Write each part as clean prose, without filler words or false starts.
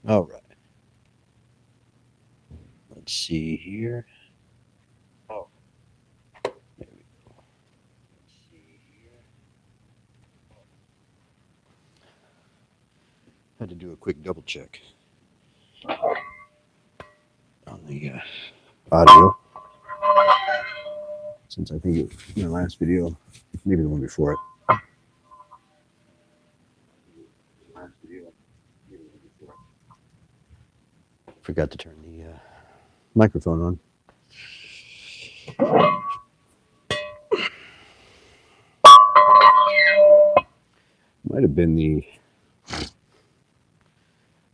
All right. Let's see here. Oh, there we go. Let's see here. Had to do a quick double check on the audio, since I think the last video, maybe the one before it, last video, maybe the one before it, forgot to turn the microphone on. Might have been the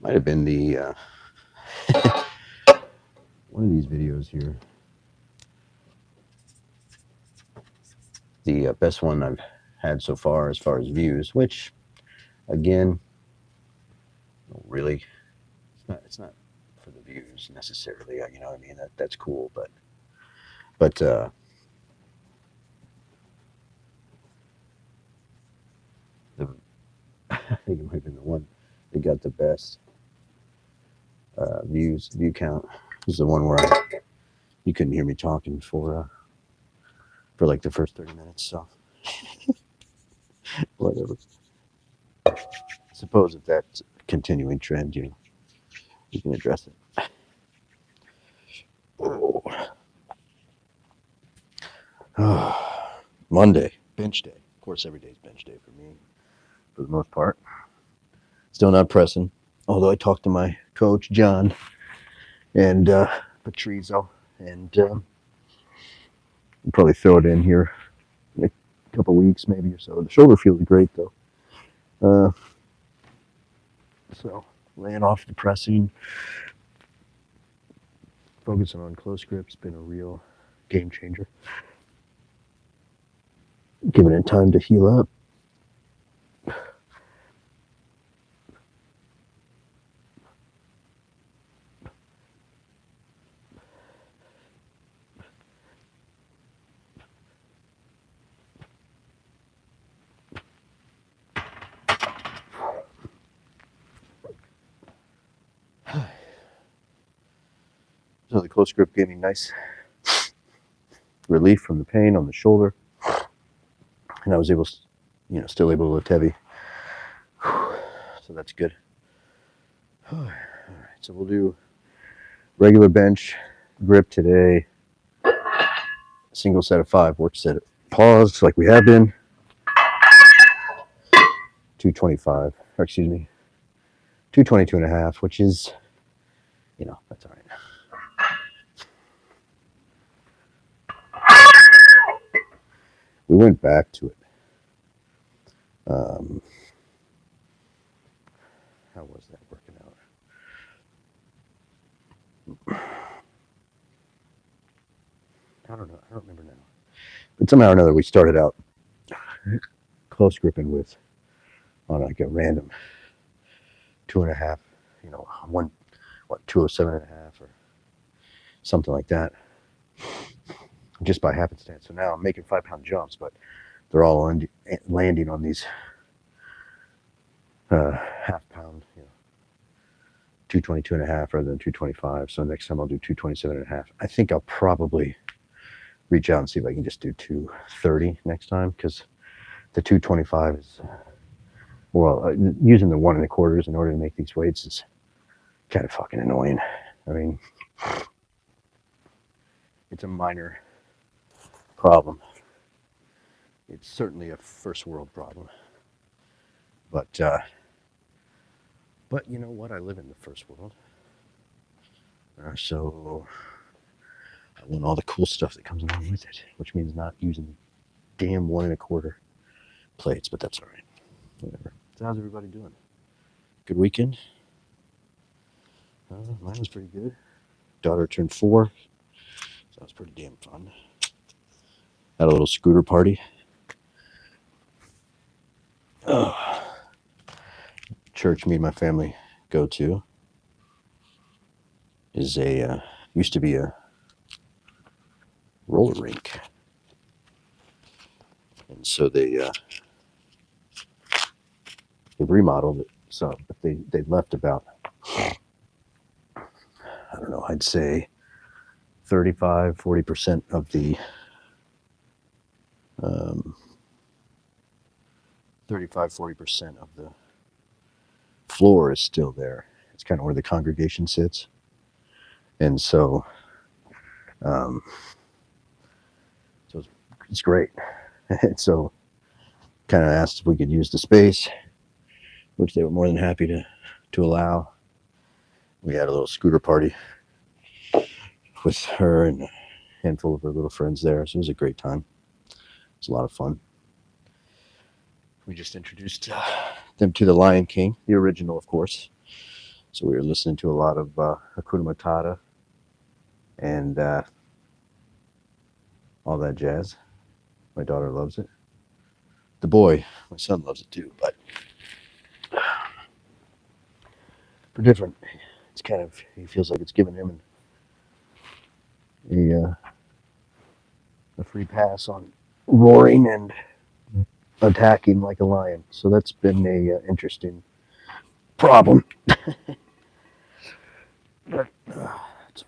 might have been the one of these videos here, the best one I've had so far as views. Which, again, really, it's not for the views necessarily. You know what I mean? That's cool, but the I think it might have been the one that got the best view count. This is the one where you couldn't hear me talking for like the first 30 minutes. So whatever. I suppose if that's a continuing trend, you can address it. Oh. Monday, bench day. Of course, every day's bench day for me, for the most part. Still not pressing, although I talked to my coach, John, and Patrizio, and I'll probably throw it in here in a couple weeks, maybe or so. The shoulder feels great, though. So, laying off the pressing, focusing on close grip's been a real game changer. Giving it time to heal up. So the close grip gave me nice relief from the pain on the shoulder, and I was able, still able to lift heavy. So that's good. All right, so we'll do regular bench grip today. Single set of 5, work set of pause like we have been. 225, or excuse me, 222.5, which is, that's all right. We went back to it. How was that working out? I don't know. I don't remember now. But somehow or another, we started out close gripping with on like a random 2.5, 207.5 or something like that, just by happenstance. So now I'm making 5-pound jumps, but they're all landing on these half-pound, 222.5 rather than 225. So next time I'll do 227.5. I think I'll probably reach out and see if I can just do 230 next time, because the 225 is, using the 1 1/4 in order to make these weights is kind of fucking annoying. I mean, it's a minor problem. It's certainly a first world problem. But you know what? I live in the first world. So I want all the cool stuff that comes along with it, which means not using damn 1 1/4 plates, but that's all right. Whatever. So how's everybody doing? Good weekend? Mine was pretty good. Daughter turned 4, so that was pretty damn fun. Had a little scooter party. Church me and my family go to is used to be a roller rink, and so they've remodeled it. So they left about I'd say 35-40% of the 35-40% of the floor is still there. It's kind of where the congregation sits, and so so it's great. And so kind of asked if we could use the space, which they were more than happy to allow. We had a little scooter party with her and a handful of her little friends there, so it was a great time. It was a lot of fun. We just introduced them to the Lion King, the original, of course. So we were listening to a lot of Hakuna Matata and all that jazz. My daughter loves it. The boy, my son, loves it too, but for different. It's kind of, he feels like it's giving him a free pass on roaring and attacking like a lion. So that's been a interesting problem. But it's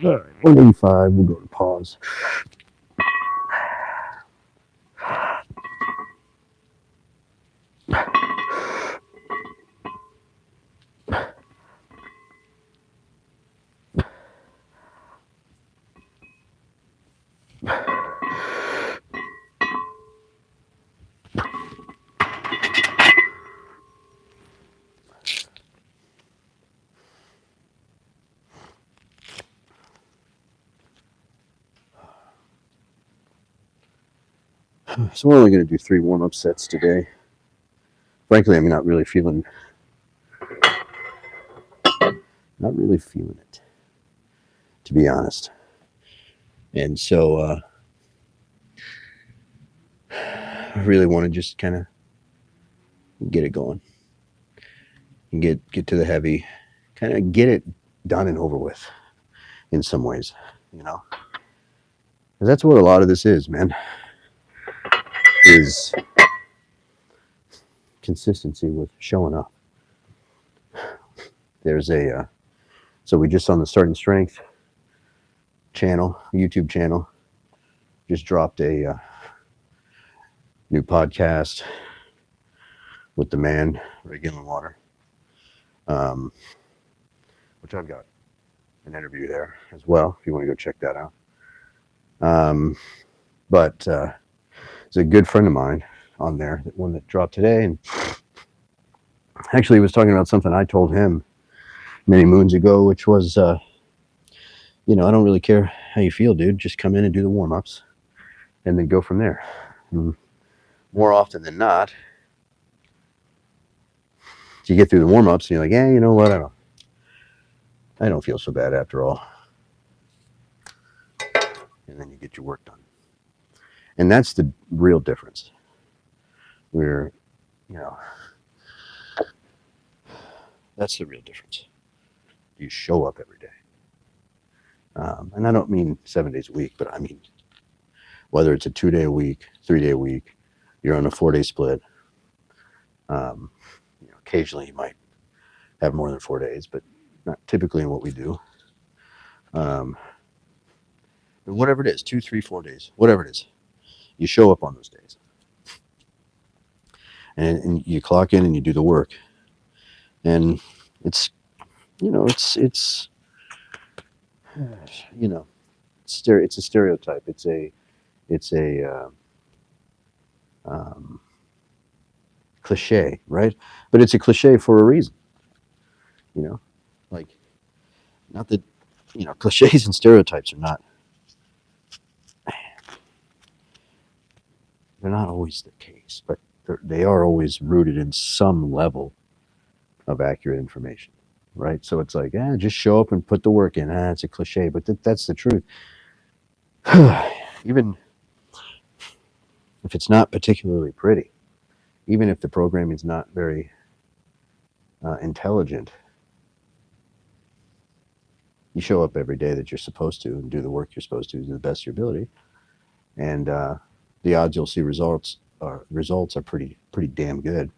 all right. 185. We'll go to pause. So we're only going to do 3 warm-up sets today. Frankly, I'm not really feeling it, to be honest. And so I really want to just kind of get it going and get to the heavy, kind of get it done and over with in some ways, you know. Because that's what a lot of this is, man, is consistency with showing up. There's so we just on the Starting Strength channel, YouTube channel, just dropped a new podcast with the man, Ray Gillenwater, which I've got an interview there as well, if you want to go check that out. But it's a good friend of mine on there, the one that dropped today, and actually he was talking about something I told him many moons ago, which was, you know, I don't really care how you feel, dude. Just come in and do the warm-ups and then go from there. And more often than not, you get through the warm-ups and you're like, yeah, you know what, I don't feel so bad after all. And then you get your work done. And that's the real difference. We're, you know, that's the real difference. You show up every day. And I don't mean 7 days a week, but I mean, whether it's a 2-day a week, 3-day a week, you're on a 4-day split. You know, occasionally you might have more than 4 days, but not typically in what we do. But whatever it is, 2, 3, 4 days, whatever it is, you show up on those days. And you clock in and you do the work. And it's, you know, it's you know, it's a stereotype. It's a cliche, right? But it's a cliche for a reason. You know, like, not that, you know, cliches and stereotypes are not, they're not always the case, but they are always rooted in some level of accurate information, right? So it's like, just show up and put the work in. It's a cliche, but that's the truth. Even if it's not particularly pretty, even if the programming is not very intelligent, you show up every day that you're supposed to and do the work you're supposed to the best of your ability, and the odds you'll see results are pretty damn good.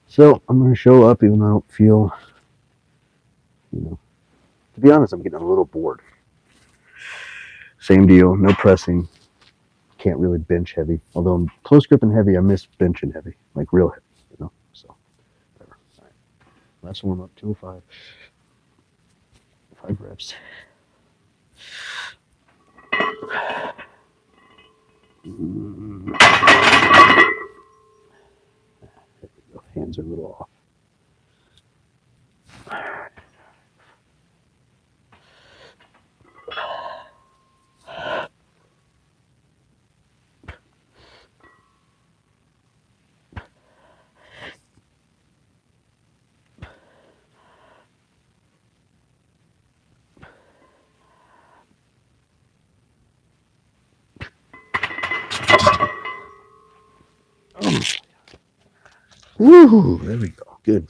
So I'm going to show up even though I don't feel You know, to be honest, I'm getting a little bored. Same deal, no pressing. Can't really bench heavy. Although I'm close grip and heavy, I miss benching heavy, like real heavy. So whatever. All right. Last warm up, 205. 5 reps. Hands are a little off. Woo! There we go. Good.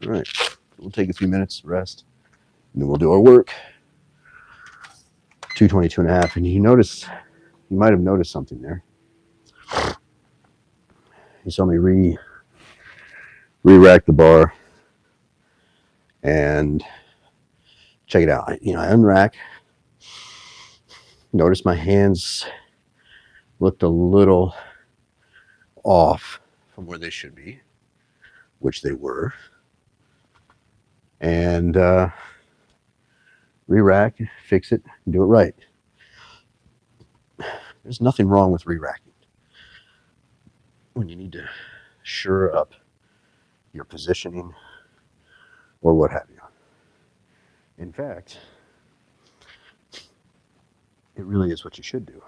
All right. We'll take a few minutes, rest, and then we'll do our work. 222.5. And you might have noticed something there. You saw me re-rack the bar and check it out. I unrack. Notice my hands looked a little off from where they should be, which they were. And re-rack, fix it, do it right. There's nothing wrong with re-racking when you need to shore up your positioning or what have you. In fact, it really is what you should do.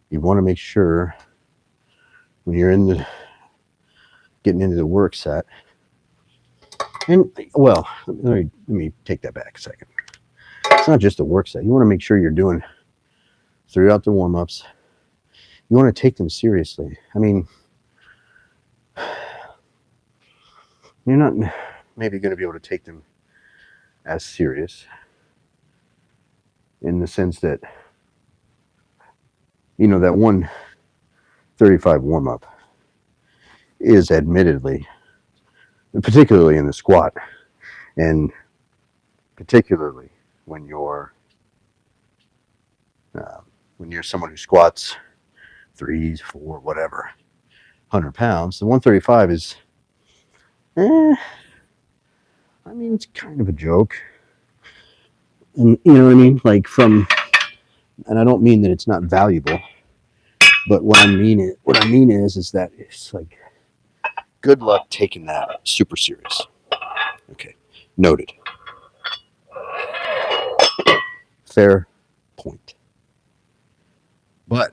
You want to make sure when you're getting into the work set, and well, let me take that back a second. It's not just a work set. You want to make sure you're doing throughout the warm-ups. You want to take them seriously. I mean, you're not maybe going to be able to take them as serious in the sense that, that 135 warm-up is admittedly, particularly in the squat, and particularly when you're someone who squats 3, 4, whatever, 100 pounds, the 135 is, it's kind of a joke. And you know what I mean? Like and I don't mean that it's not valuable, but what I mean is that it's like, good luck taking that super serious. Okay, noted. Fair point. But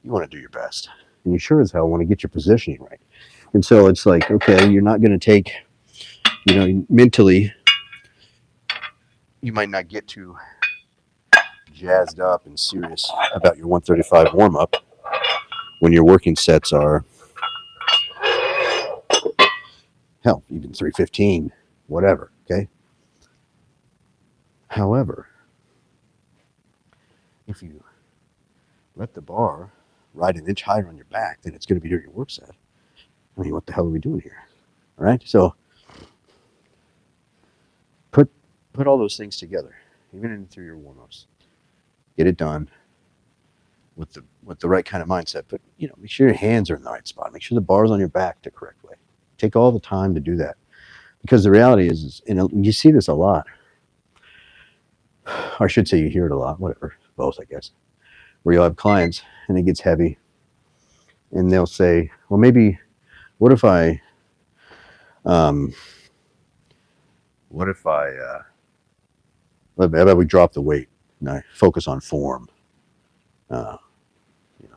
you want to do your best, and you sure as hell want to get your positioning right. And so it's like, okay, you're not going to take, mentally, you might not get too jazzed up and serious about your 135 warm-up when your working sets are, hell, even 315, whatever, okay? However, if you let the bar ride an inch higher on your back, then it's going to be during your work set. I mean, what the hell are we doing here? All right, so put all those things together, even in through your warm-ups. Get it done with the right kind of mindset. But make sure your hands are in the right spot. Make sure the bar's on your back the correct way. Take all the time to do that, because the reality is, you see this a lot. Or I should say you hear it a lot. Whatever, both, I guess. Where you'll have clients and it gets heavy, and they'll say, "Well, maybe what if I how about we drop the weight and I focus on form,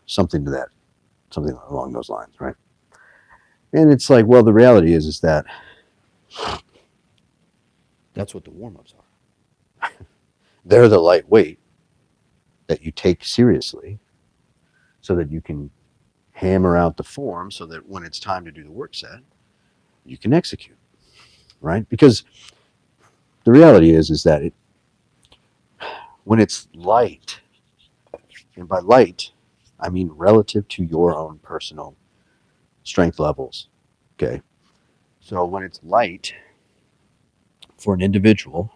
something along those lines, right?" And it's like, well, the reality is that that's what the warm-ups are. They're the lightweight that you take seriously so that you can hammer out the form so that when it's time to do the work set, you can execute, right? Because the reality is that when it's light, and by light, I mean relative to your own personal strength levels, okay? So when it's light for an individual,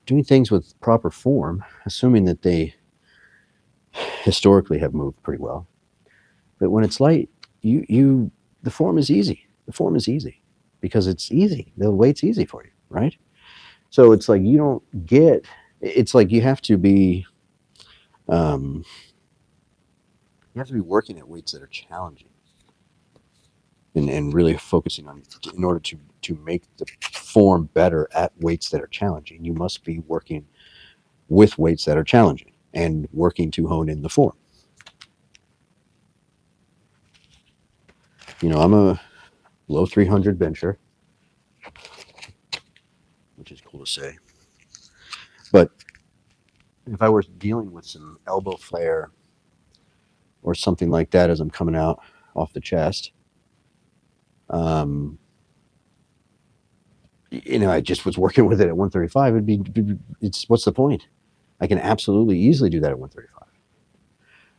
doing things with proper form, assuming that they historically have moved pretty well, but when it's light, the form is easy. The form is easy because it's easy. The weight's easy for you, right? So it's like you don't get. It's like you have to be. You have to be working at weights that are challenging, and really focusing on in order to make the form better at weights that are challenging. You must be working with weights that are challenging and working to hone in the form. I'm a low 300 bencher, which is cool to say. But if I were dealing with some elbow flare or something like that as I'm coming out off the chest, I just was working with it at 135. What's the point? I can absolutely easily do that at 135,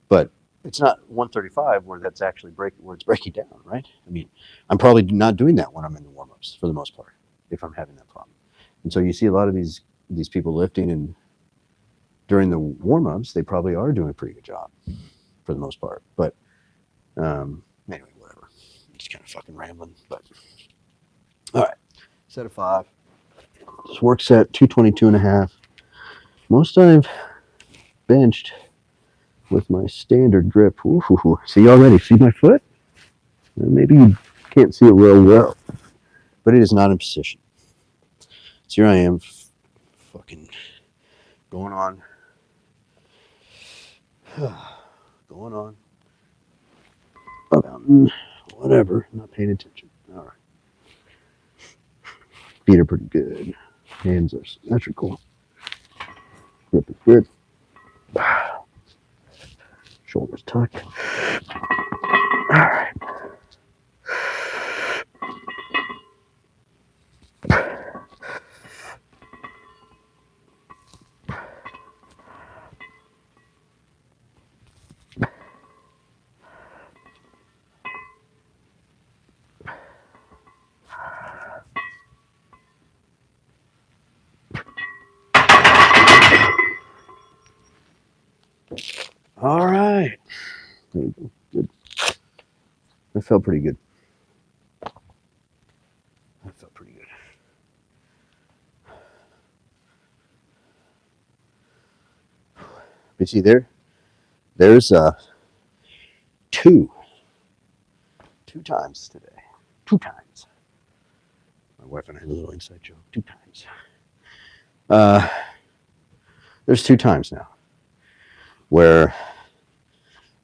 but it's not 135 where that's actually where it's breaking down, right? I mean, I'm probably not doing that when I'm in the warm-ups for the most part, if I'm having that problem. And so you see a lot of these people lifting, and during the warm-ups, they probably are doing a pretty good job for the most part. But anyway, whatever. I'm just kind of fucking rambling. But all right, set of 5. This work set 222.5. Most I've benched with my standard grip. Ooh, see already? See my foot? Maybe you can't see it real well, but it is not in position. So here I am, fucking going on, whatever, not paying attention. All right. Feet are pretty good. Hands are symmetrical. Grip is good. Shoulders tucked. All right. All right. There we go. Good. That felt pretty good. But see there's two times today. 2 times. My wife and I had a little inside joke. 2 times. There's 2 times now where I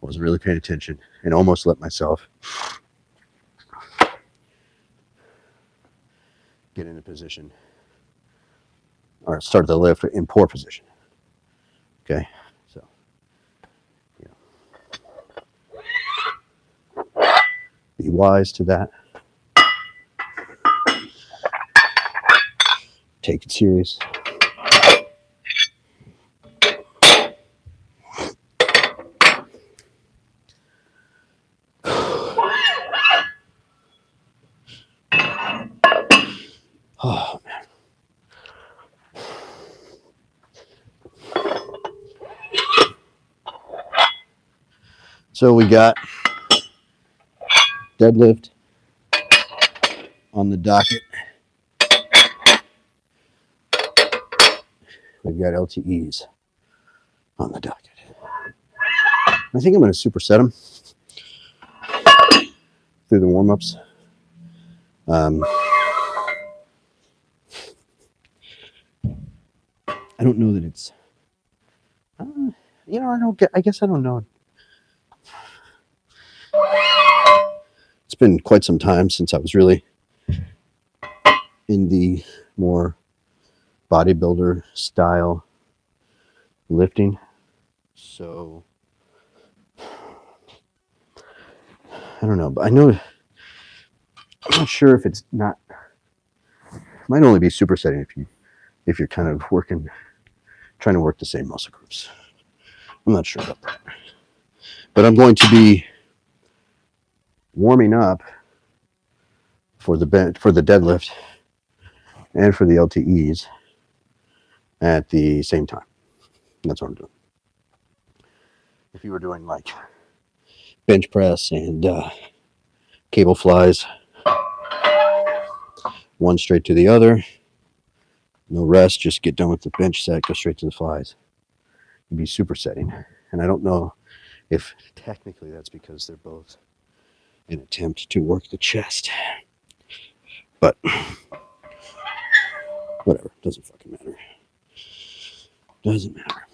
wasn't really paying attention and almost let myself get in a position or start the lift in poor position. Okay, so be wise to that. Take it serious. Oh, man. So we got deadlift on the docket. We've got LTEs on the docket. I think I'm going to superset them through the warm-ups. I don't know that it's, I guess I don't know. It's been quite some time since I was really in the more bodybuilder style lifting. So I don't know, but I'm not sure if it's not, it might only be supersetting if you're kind of trying to work the same muscle groups. I'm not sure about that. But I'm going to be warming up for the deadlift and for the LTEs at the same time. And that's what I'm doing. If you were doing like bench press and cable flies, one straight to the other, no rest, just get done with the bench set, go straight to the flies. You'd be supersetting. And I don't know if technically that's because they're both an attempt to work the chest. But whatever, doesn't fucking matter. Doesn't matter.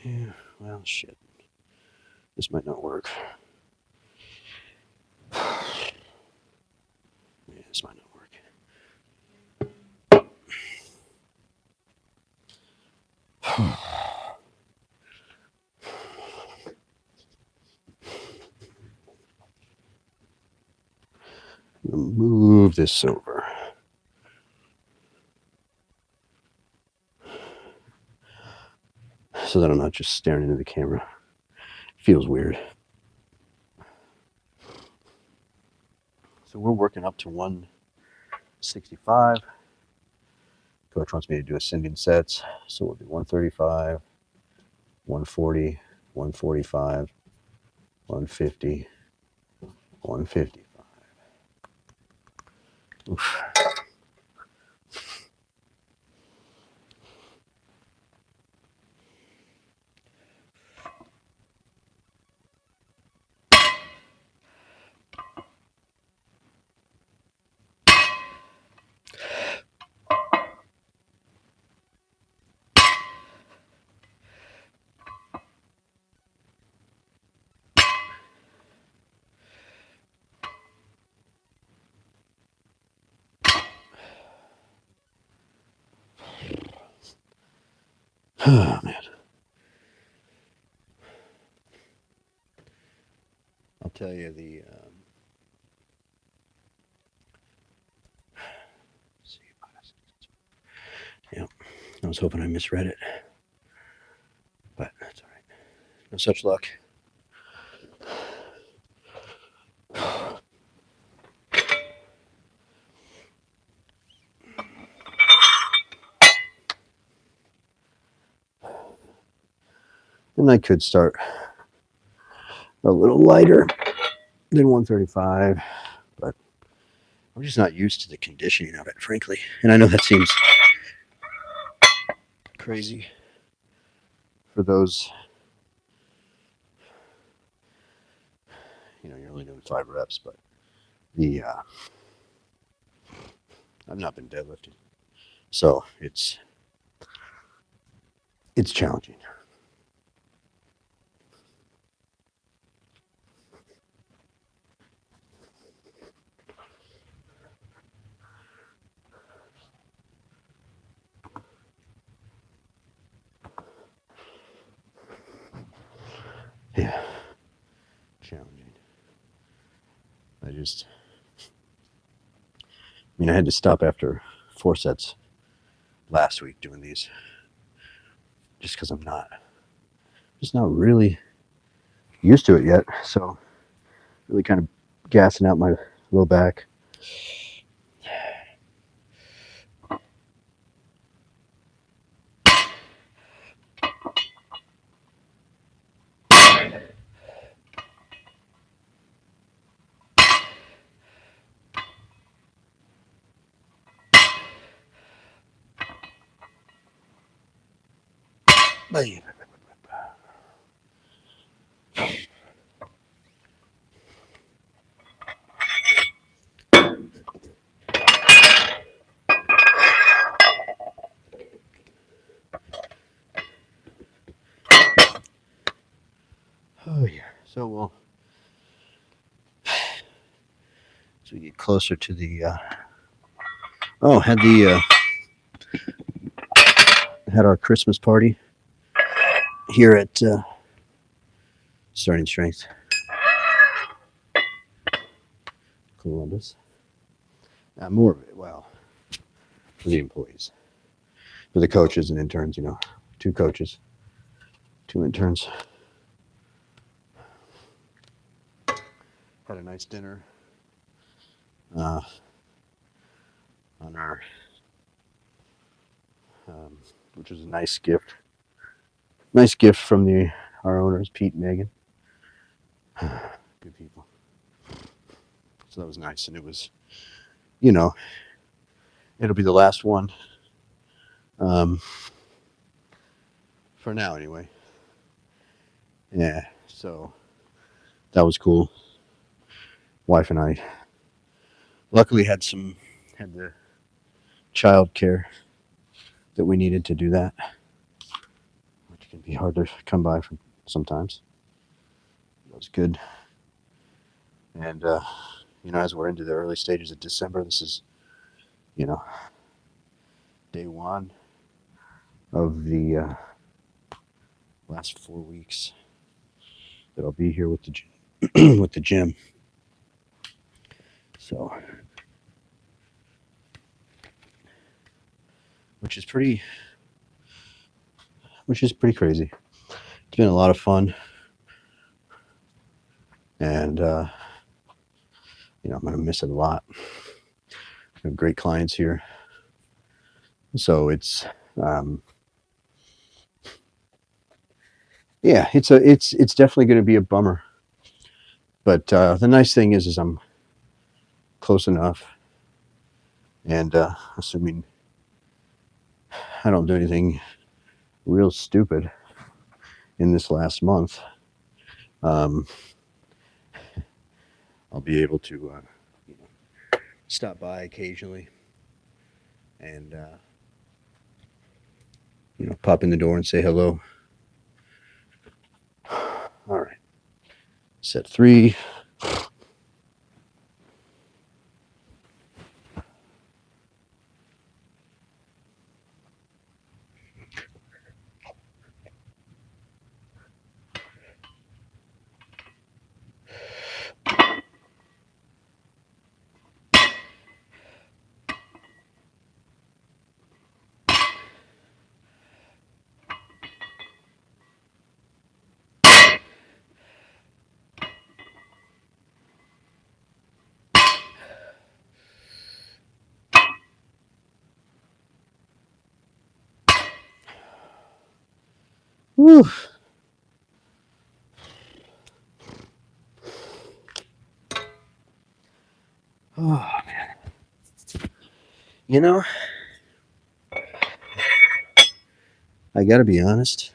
Yeah, well, shit. This might not work. Yeah, this might not work. I'm gonna move this over. So that I'm not just staring into the camera. Feels weird. So we're working up to 165. Coach wants me to do ascending sets. So we'll do 135, 140, 145, 150, 155. Oof. Oh, man. I'll tell you the. Yeah, I was hoping I misread it, but that's all right. No such luck. And I could start a little lighter than 135, but I'm just not used to the conditioning of it, frankly. And I know that seems crazy for those, you're only doing 5 reps, but I've not been deadlifting, so it's challenging. Yeah, challenging. I had to stop after 4 sets last week doing these, just because I'm just not really used to it yet. So really kind of gassing out my low back. Oh yeah. So as we get closer to the had our Christmas party here at Starting Strength Columbus. More of it, well, for the employees. for the coaches and interns. 2 coaches, 2 interns. Had a nice dinner on our, which was a nice gift. Nice gift from our owners, Pete and Megan. Good people. So that was nice, and it was, it'll be the last one. For now, anyway. Yeah. So that was cool. Wife and I luckily had the child care that we needed to do that, which can be hard to come by from sometimes. That was good. And as we're into the early stages of December, this is day 1 of the last 4 weeks that I'll be here with the gym. With the gym. So, which is pretty crazy. It's been a lot of fun, and I'm gonna miss it a lot. We have great clients here, so it's it's definitely going to be a bummer. But the nice thing is I'm close enough, and assuming I don't do anything real stupid in this last month, I'll be able to stop by occasionally and pop in the door and say hello. All right, set 3. Whew. Oh, man. I gotta be honest.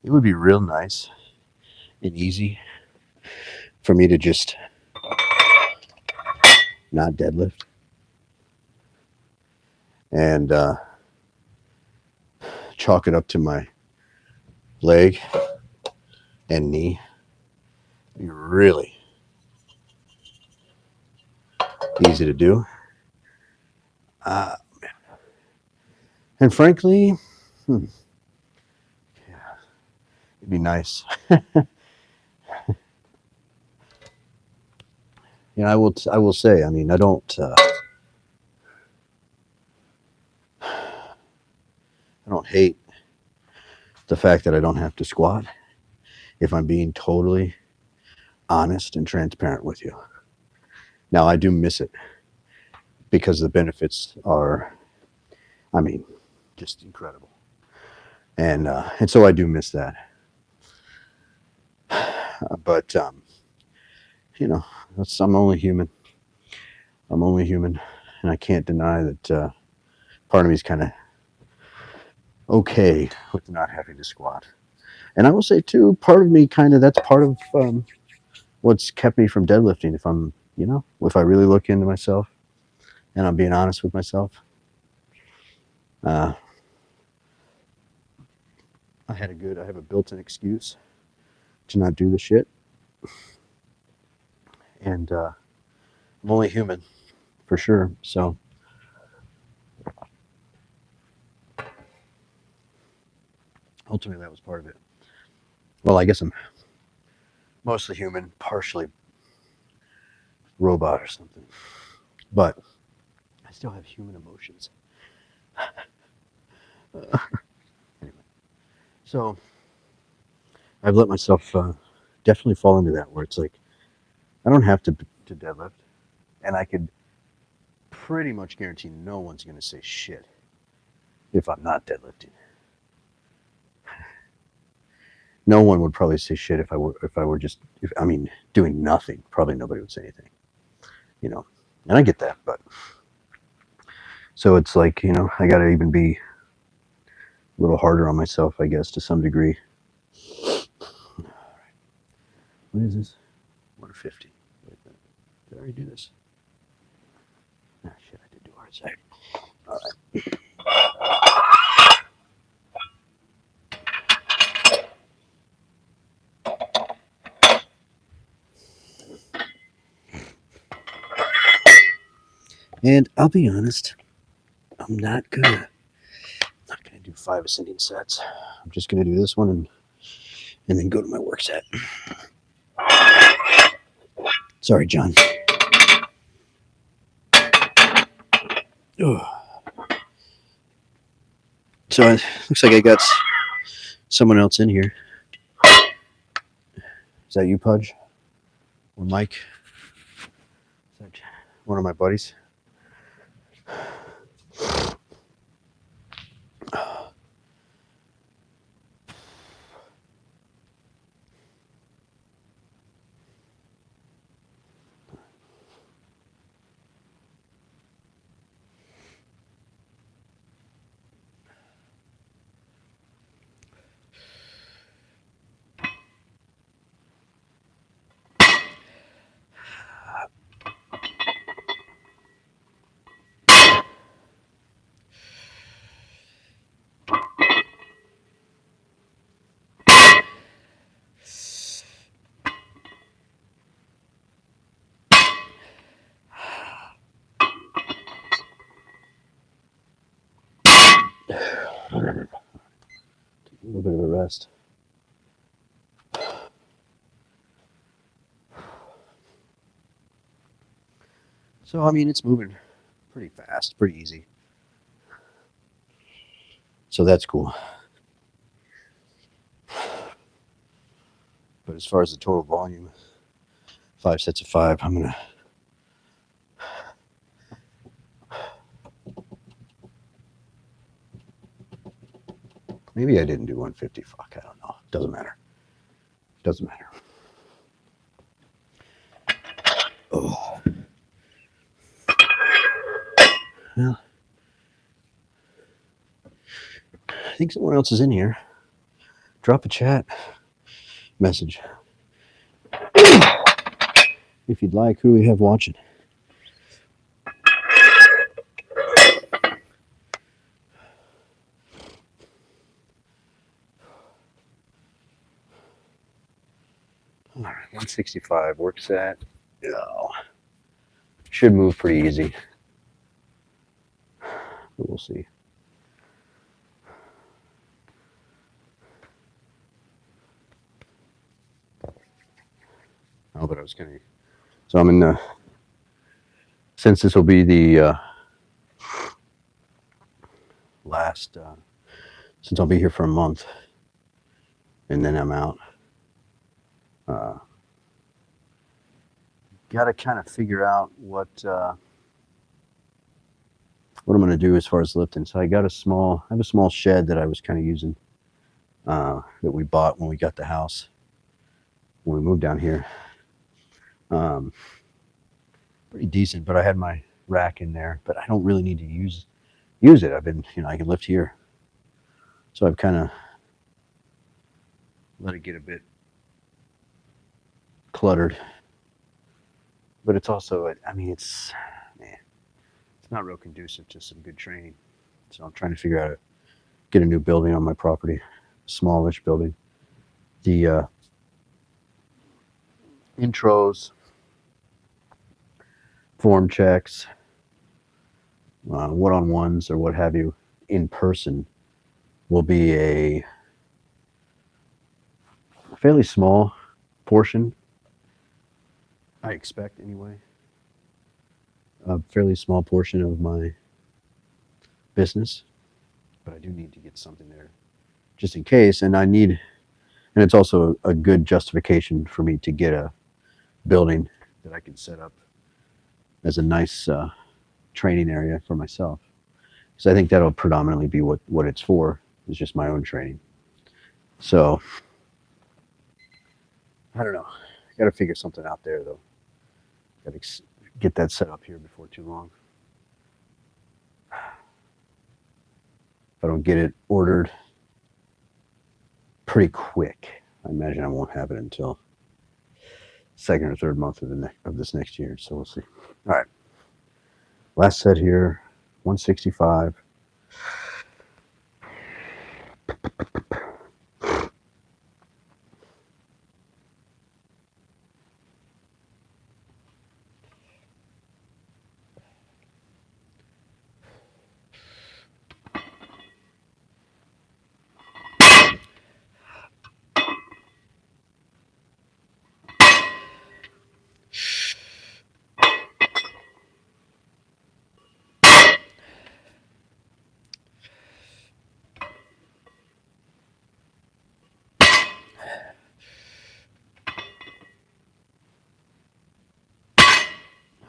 It would be real nice and easy for me to just not deadlift and chalk it up to my leg and knee. It'd be really easy to do. And frankly, yeah, it'd be nice. I will say, I mean, I don't hate the fact that I don't have to squat, if I'm being totally honest and transparent with you. Now, I do miss it because the benefits are, I mean, just incredible. And so I do miss that. But, I'm only human. I'm only human. And I can't deny that part of me is kind of okay with not having to squat. And I will say, too, part of me that's part of what's kept me from deadlifting. If I really look into myself and I'm being honest with myself, I have a built-in excuse to not do the shit. And I'm only human, for sure. So ultimately, that was part of it. Well, I guess I'm mostly human, partially robot or something. But I still have human emotions. Anyway, so I've let myself definitely fall into that where it's like I don't have to deadlift, and I could pretty much guarantee no one's going to say shit if I'm not deadlifting. No one would probably say shit if I were just doing nothing. Probably nobody would say anything, you know. And I get that, but so it's like I got to even be a little harder on myself, I guess, to some degree. What is this? 150. Wait a minute. Did I already do this? Ah, shit, I did do hard side. All right. And I'll be honest, I'm not gonna do 5 ascending sets. I'm just gonna do this one and then go to my work set. Sorry, John. Ugh. So it looks like I got someone else in here. Is that you, Pudge? Or Mike? Is that one of my buddies? A little bit of a rest. So, I mean, it's moving pretty fast, pretty easy. So that's cool. But as far as the total volume, 5 sets of 5, I'm going to. Maybe I didn't do 150. Fuck, I don't know. Doesn't matter. Doesn't matter. Oh. Well, I think someone else is in here. Drop a chat message. If you'd like, who do we have watching? All right, 165 work set. Oh, should move pretty easy. But we'll see. Oh, but I was gonna. So I'm in the. Since this will be the last, since I'll be here for a month, and then I'm out. Got to kind of figure out what I'm going to do as far as lifting. So I have a small shed that I was kind of using that we bought when we got the house when we moved down here. Pretty decent, but I had my rack in there, but I don't really need to use it. I've been, I can lift here, so I've kind of let it get a bit cluttered. But it's also, it's not real conducive to some good training. So I'm trying to figure out get a new building on my property, smallish building. The intros, form checks, one-on-ones or what have you in person will be a fairly small portion, I expect anyway. a fairly small portion of my business, but I do need to get something there just in case. And it's also a good justification for me to get a building that I can set up as a nice training area for myself. Because I think that'll predominantly be what it's for, is just my own training. So I don't know. Got to figure something out there though. Got to get that set up here before too long. If I don't get it ordered pretty quick, I imagine I won't have it until second or third month of of this next year. So we'll see. All right, last set here, 165.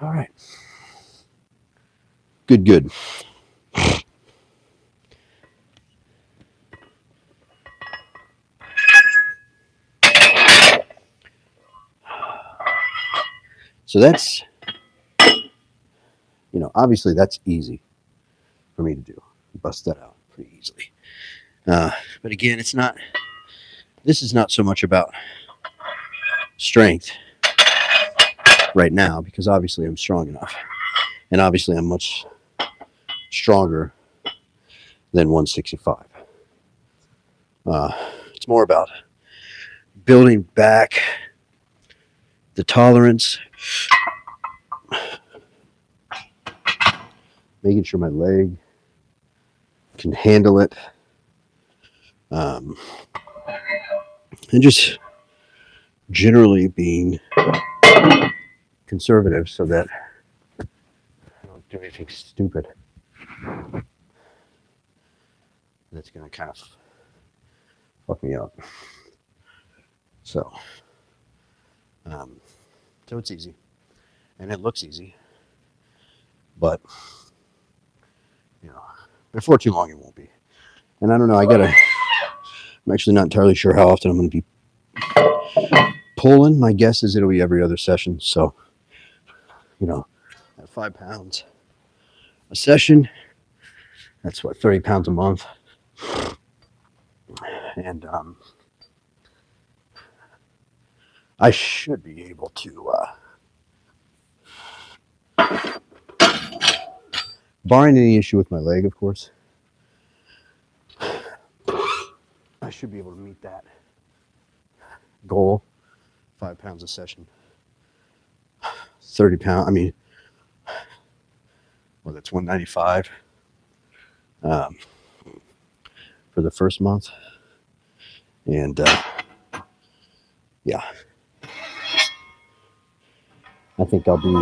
All right, good, good. So that's, obviously that's easy for me to do. Bust that out pretty easily. But again, it's not. This is not so much about strength right now, because obviously I'm strong enough, and obviously I'm much stronger than 165. It's more about building back the tolerance, making sure my leg can handle it, and just generally being conservative so that I don't do anything stupid that's going to kind of fuck me up. So, so it's easy, and it looks easy, but before too long it won't be. And I don't know. I'm actually not entirely sure how often I'm going to be pulling. My guess is it'll be every other session. So, at 5 pounds a session, that's what, 30 pounds a month. And I should be able to, barring any issue with my leg, of course, I should be able to meet that goal. 5 pounds a session, 30 pounds. I mean, well, that's 195 for the first month. And yeah, I think I'll be,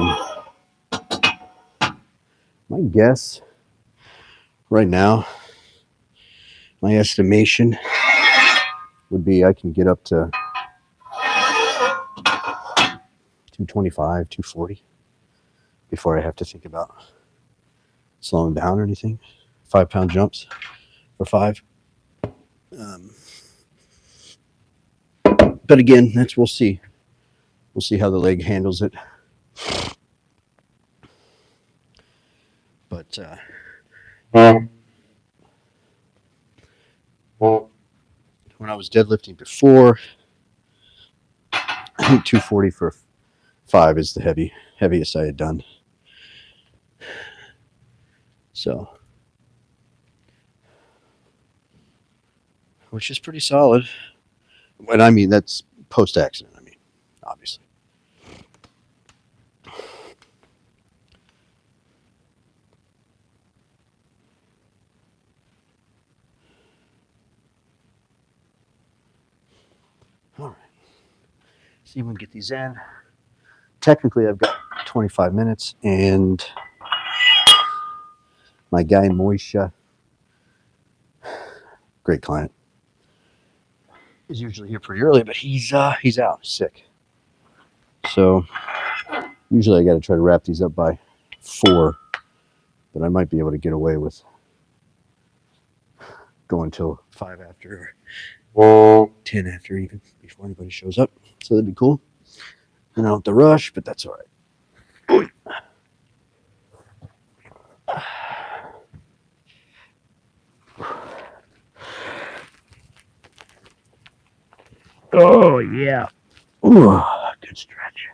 my guess right now, my estimation would be I can get up to 225, 240 before I have to think about slowing down or anything. 5 pound jumps for 5. But again, we'll see. We'll see how the leg handles it. But when I was deadlifting before, I think 240 for 5 is the heaviest I had done. So, which is pretty solid. And I mean, that's post accident. I mean, obviously. All right. See if we can get these in. Technically, I've got 25 minutes, and My guy Moisha, great client, is usually here pretty early, but he's out sick. So usually I got to try to wrap these up by 4, but I might be able to get away with going till 5 after or 10 after even before anybody shows up. So that'd be cool. And I don't have to rush, but that's all right. Oh yeah. Ooh, good stretch.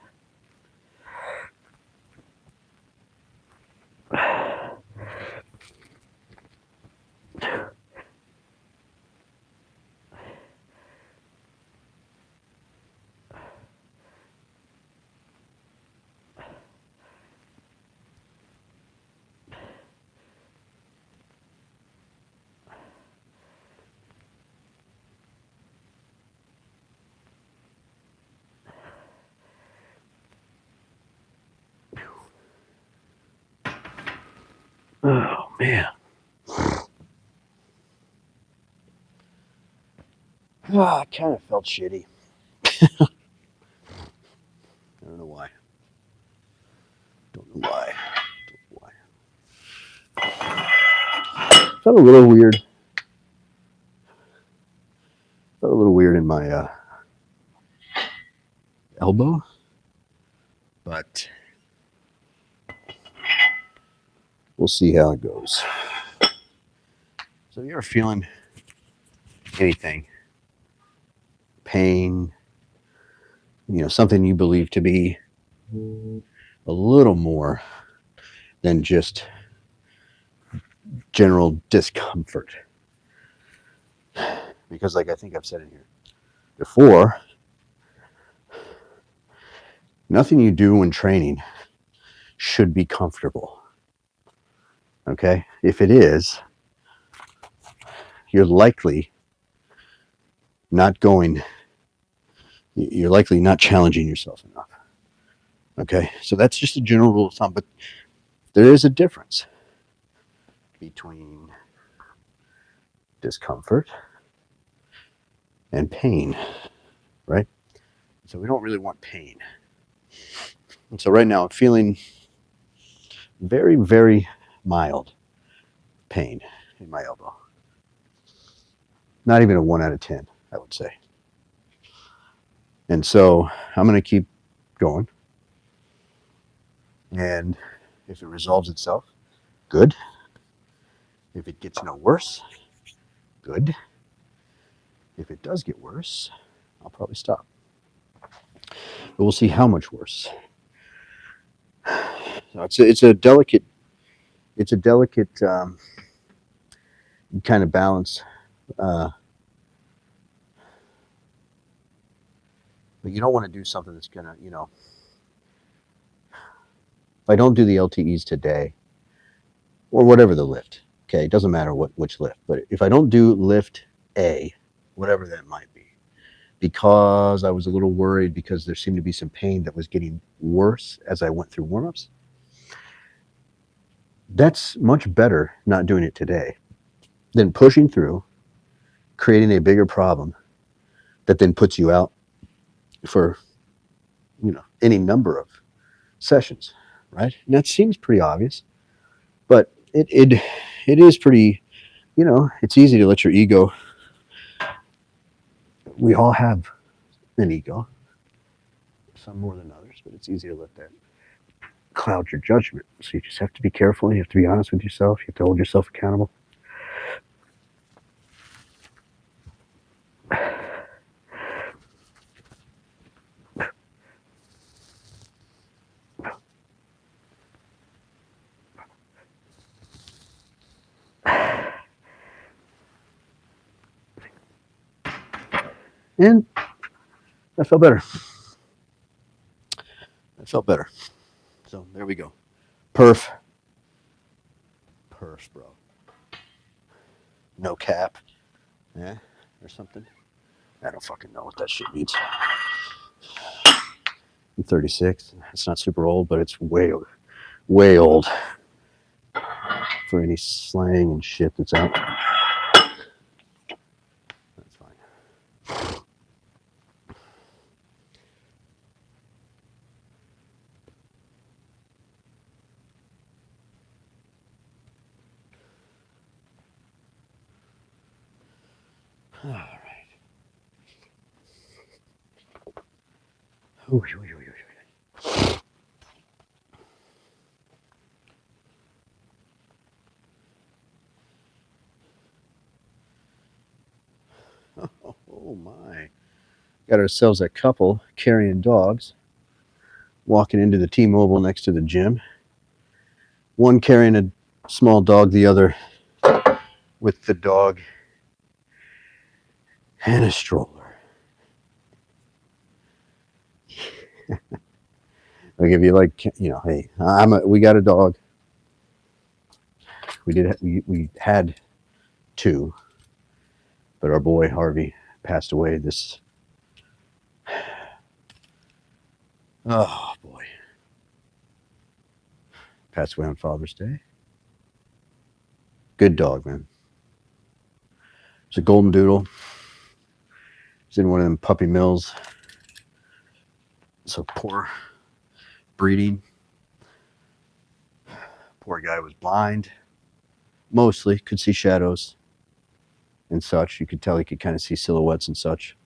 Oh man. I kind of felt shitty. I don't know why. Don't know why. Don't know why. Felt a little weird. Felt a little weird in my elbow, but we'll see how it goes. So, you're feeling anything, pain, something you believe to be a little more than just general discomfort. Because, like I think I've said in here before, nothing you do when training should be comfortable. Okay? If it is, you're likely not challenging yourself enough. Okay? So that's just a general rule of thumb, but there is a difference between discomfort and pain, right? So we don't really want pain. And so right now I'm feeling very, very mild pain in my elbow. Not even a 1 out of 10, I would say. And so I'm going to keep going. And if it resolves itself, good. If it gets no worse, good. If it does get worse, I'll probably stop. But we'll see how much worse. So it's a delicate kind of balance. But you don't want to do something that's gonna, if I don't do the LTEs today, or whatever the lift, okay, it doesn't matter which lift, but if I don't do lift A, whatever that might be, because I was a little worried because there seemed to be some pain that was getting worse as I went through warm-ups, that's much better not doing it today than pushing through, creating a bigger problem that then puts you out for, any number of sessions, right? And that seems pretty obvious, but it is pretty, it's easy to let your ego. We all have an ego, some more than others, but it's easy to let that cloud your judgment. So you just have to be careful. You have to be honest with yourself. You have to hold yourself accountable. And I felt better. So there we go. Perf, bro. No cap. Yeah, or something. I don't fucking know what that shit means. I'm 36. It's not super old, but it's way old. for any slang and shit that's out. That's fine. All right. Ooh, ooh, ooh, ooh, ooh. Oh my. Got ourselves a couple carrying dogs, walking into the T-Mobile next to the gym. One carrying a small dog, the other with the dog and a stroller. Like if you like, hey, we got a dog. We had two, but our boy Harvey passed away this. Oh boy, passed away on Father's Day. Good dog, man. It's a golden doodle. It's in one of them puppy mills. So poor breeding. Poor guy was blind. Mostly could see shadows and such. You could tell he could kind of see silhouettes and such.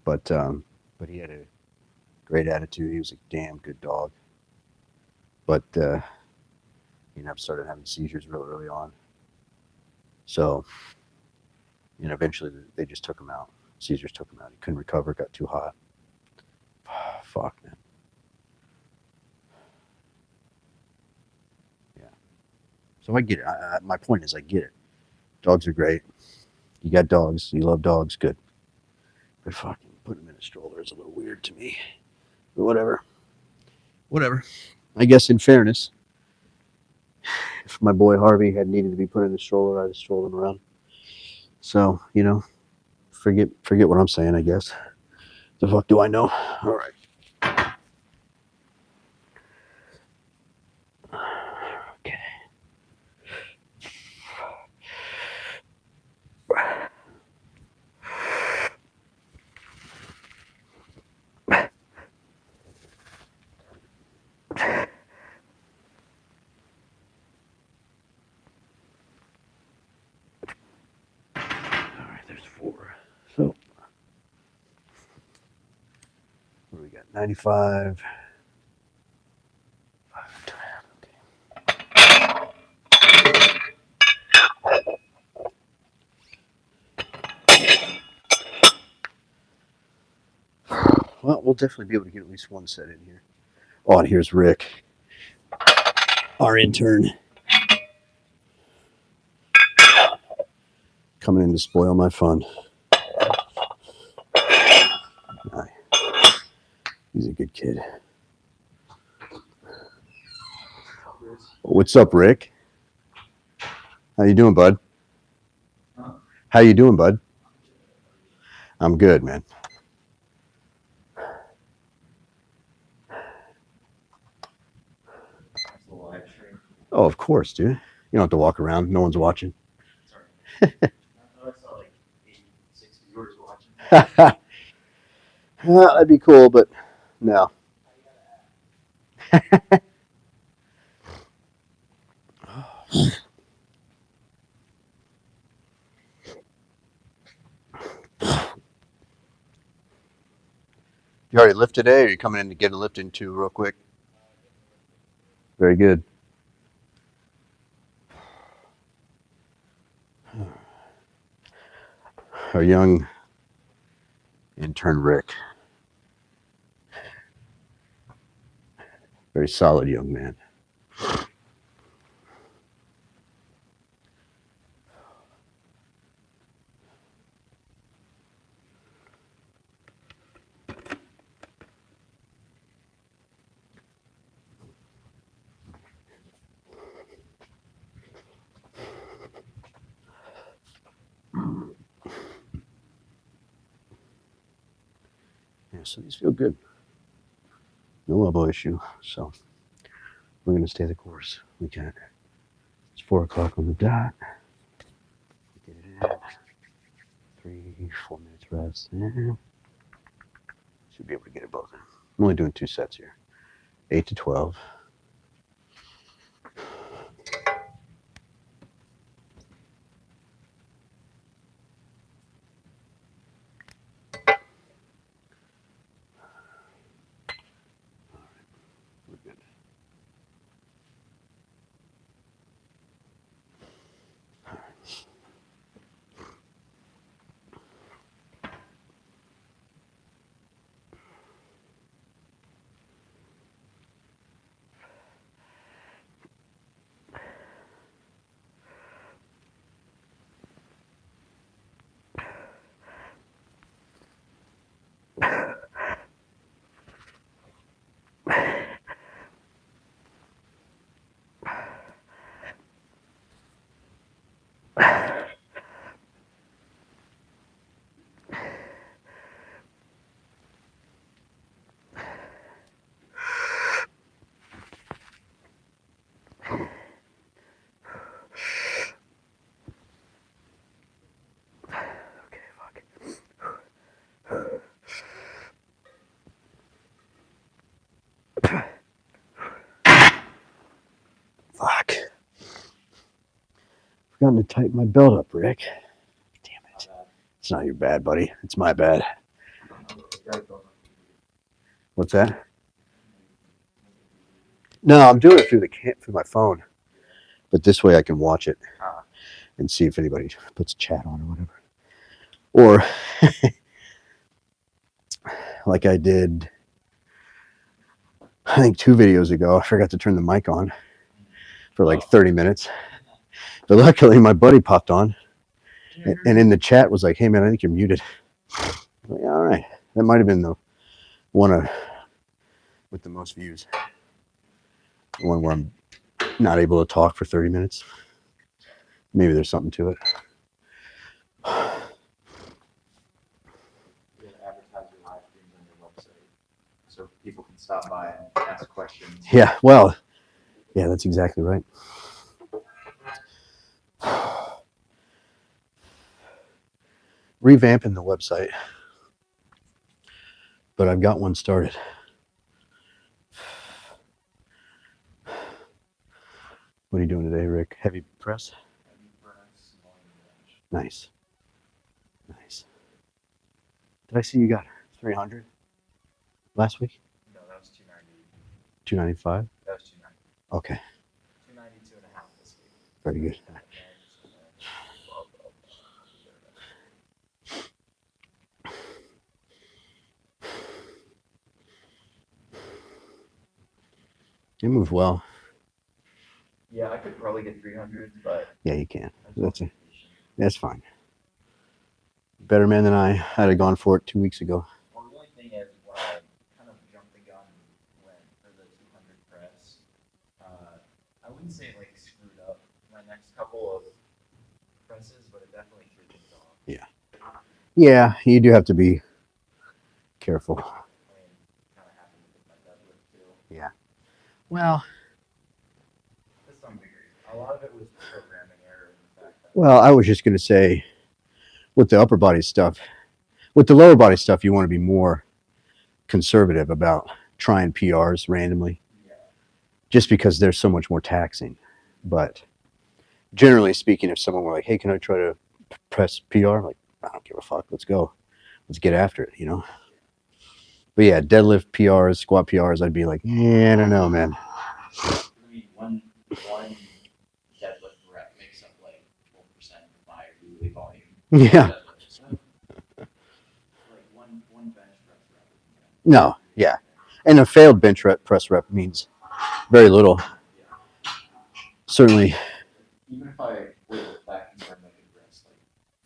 But he had a great attitude. He was a damn good dog. But he started having seizures real early on. So, eventually they just took him out. Seizures took him out. He couldn't recover. Got too hot. Fuck, man. Yeah. So I get it. My point is, I get it. Dogs are great. You got dogs. You love dogs. Good. But fucking putting them in a stroller is a little weird to me. But whatever. Whatever. I guess in fairness, if my boy Harvey had needed to be put in the stroller, I'd have strolled him around. So, forget what I'm saying, I guess. The fuck do I know? All right. Okay. All right, there's 4. So, what do we got? 95. 5, well, we'll definitely be able to get at least one set in here. Oh, and here's Rick, our intern, coming in to spoil my fun. He's a good kid. What's up, Rick? How you doing, bud? How you doing, bud? I'm good, man. Oh, of course, dude. You don't have to walk around. No one's watching. I saw like 80, 60 viewers watching. Well, that'd be cool, but no. You already lifted today, or are you coming in to get a lift into real quick? Very good. Our young intern Rick. Very solid young man. Yeah, so these feel good. No elbow issue, so we're going to stay the course. We can't It's 4 o'clock on the dot. Get it in. 3-4 minutes rest. Yeah. Should be able to get it both in. I'm only doing 2 sets here. 8 to 12. We're good. Okay, fuck. Fuck. Forgotten to tighten my belt up, Rick. Damn it. It's not your bad, buddy. It's my bad. What's that? No, I'm doing it through my phone. But this way I can watch it and see if anybody puts chat on or whatever. Or like I did, I think 2 videos ago, I forgot to turn the mic on for like 30 minutes. But luckily my buddy popped on and in the chat was like, hey man, I think you're muted. I'm like, all right. That might have been the one with the most views. The one where I'm not able to talk for 30 minutes. Maybe there's something to it. You gotta advertise your live streams on your website so people can stop by and ask questions. Yeah, well, yeah, that's exactly right. Revamping the website, but I've got one started. What are you doing today, Rick? Heavy press? Nice. Nice. Did I see you got 300 last week? No, that was 290. 295? That was 290. Okay, 292 and a half this week. very good. You move well. Yeah, I could probably get 300, but Yeah, you can. that's That's fine. Better man than I. I'd have gone for it 2 weeks ago. well, the only thing is when I kind of jumped the gun and went for the 200 press, I wouldn't say like screwed up my next couple of presses, but it definitely threw things off. Yeah, you do have to be careful. I mean, kind of happened with my deadlift too. Yeah. Well, To some degree, a lot of it was programming error in the fact that. well, I was just going to say with the upper body stuff, with the lower body stuff, you want to be more conservative about trying PRs randomly Yeah. just because they're so much more taxing. But generally speaking, if someone were like, hey, can I try to press PR? I'm like, I don't give a fuck. Let's go. Let's get after it, you know? But yeah, deadlift PRs, squat PRs, I'd be like, I don't know, man. I mean, one deadlift rep makes up like 12% of my weekly volume. Yeah. So, like one bench press rep. No, yeah. And a failed bench press rep means very little. Certainly. Even if I wait back and turn, I could rest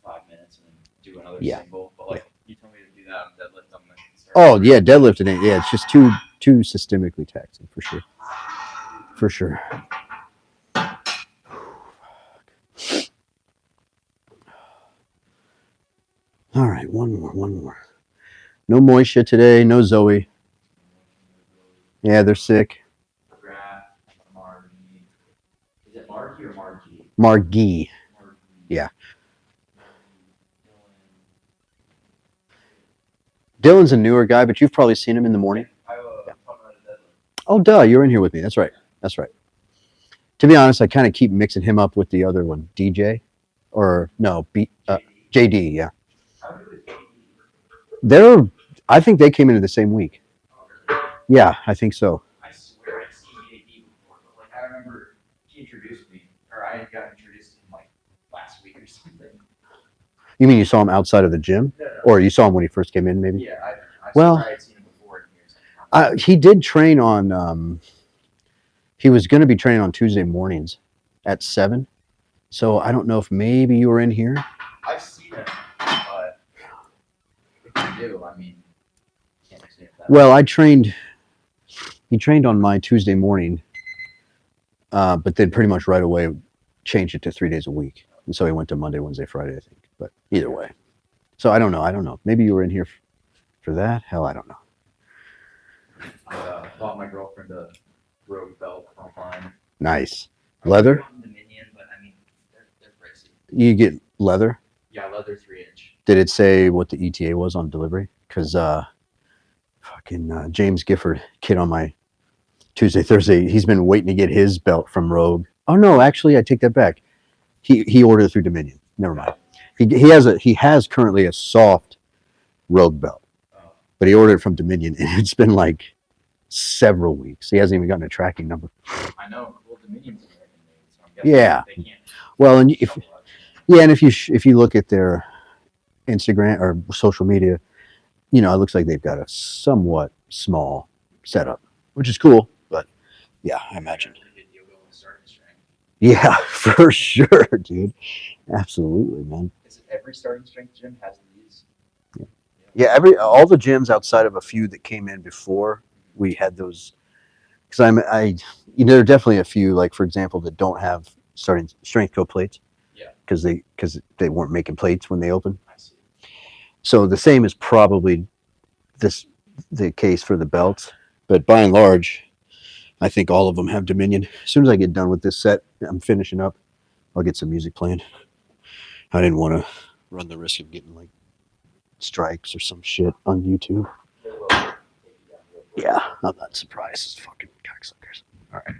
like 5 minutes and then do another Yeah. single. But like you told me to do that on deadlift, I'm gonna start. Oh, yeah, deadlifting it. Yeah, it's just too systemically taxing for sure. For sure. All right, one more. No Moisha today, no Zoe. Yeah, they're sick. Graph, Margie. Is it Margie or Margie? Margee. Or Yeah. Dylan's a newer guy, but you've probably seen him in the morning. I put him at a deadlift. Oh, duh, you were in here with me. That's right. That's right. To be honest, I kind of keep mixing him up with the other one, DJ, or no, JD. Yeah, How good is JD? they're. I think they came into the same week. Oh, really? Yeah, I think so. I swear I've seen JD before, but like I remember he introduced me, or I got introduced to him like last week or something. You mean you saw him outside of the gym, No, no. or you saw him when he first came in? Maybe. Yeah, I Well, swear I had seen him before in here sometime. He did train on. He was going to be training on Tuesday mornings at 7. So I don't know if maybe you were in here. I've seen him, but if you do, I mean, can't say that. Well, I trained. He trained on my Tuesday morning, but then pretty much right away changed it to 3 days a week, and so he went to Monday, Wednesday, Friday, I think. But either way, so I don't know. I don't know. Maybe you were in here for that. Hell, I don't know. I bought my girlfriend a Rogue belt online. Nice leather. Dominion, but I mean, they're pricey. You get leather. Yeah, leather 3-inch. Did it say what the ETA was on delivery? Because James Gifford, kid on my Tuesday, Thursday, he's been waiting to get his belt from Rogue. Oh no, actually, I take that back. He ordered it through Dominion. Never mind. He has currently a soft Rogue belt, Oh. but he ordered it from Dominion, and it's been like several weeks. He hasn't even gotten a tracking number. I know. Well, Dominion's American made, so I'm guessing Yeah. they can't. Well, and if you look at their Instagram or social media, it looks like they've got a somewhat small setup, which is cool. But yeah, I imagine. Yeah, for sure, dude. Absolutely, man. Is it every starting strength gym has these? Yeah, all the gyms outside of a few that came in before we had those. Because there are definitely a few, like for example, that don't have starting strength co plates. Yeah. Because they weren't making plates when they opened. I see. So the same is probably the case for the belts, but by and large, I think all of them have Dominion. As soon as I get done with this set, I'm finishing up. I'll get some music playing. I didn't want to run the risk of getting like strikes or some shit on YouTube. They will take you down real quick. Yeah, I'm not surprised. It's fucking cocksuckers. All right.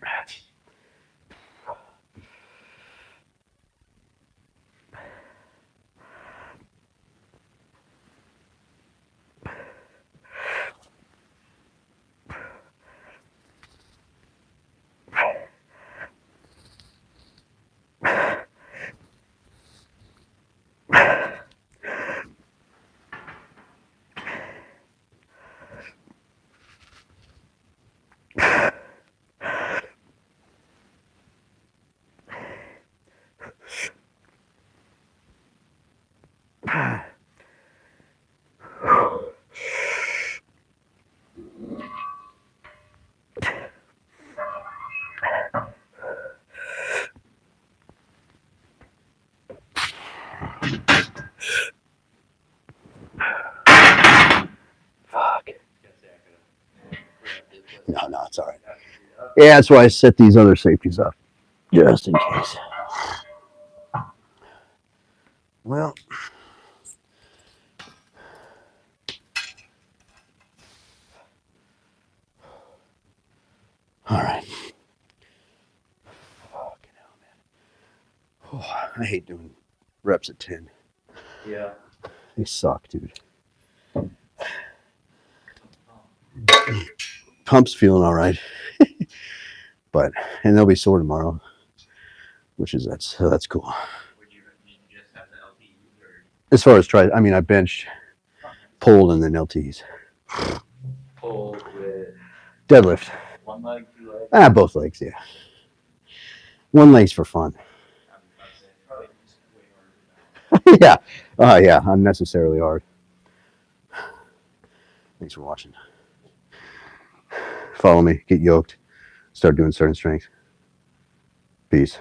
Fuck. No, it's all right. Yeah, that's why I set these other safeties up, just in case. Well, all right. Fucking hell, man. Oh, I hate doing reps at 10. Yeah. They suck, dude. Pump's feeling all right, and they'll be sore tomorrow, that's cool. Would you just have the LTE or As far as I benched, pulled, and then LTs. pull with Deadlift. one leg, 2 legs? Both legs, yeah. One leg's for fun. I would say probably just way harder than that. Yeah. Yeah, unnecessarily hard. Thanks for watching. Follow me, get yoked, start doing certain strength. Peace.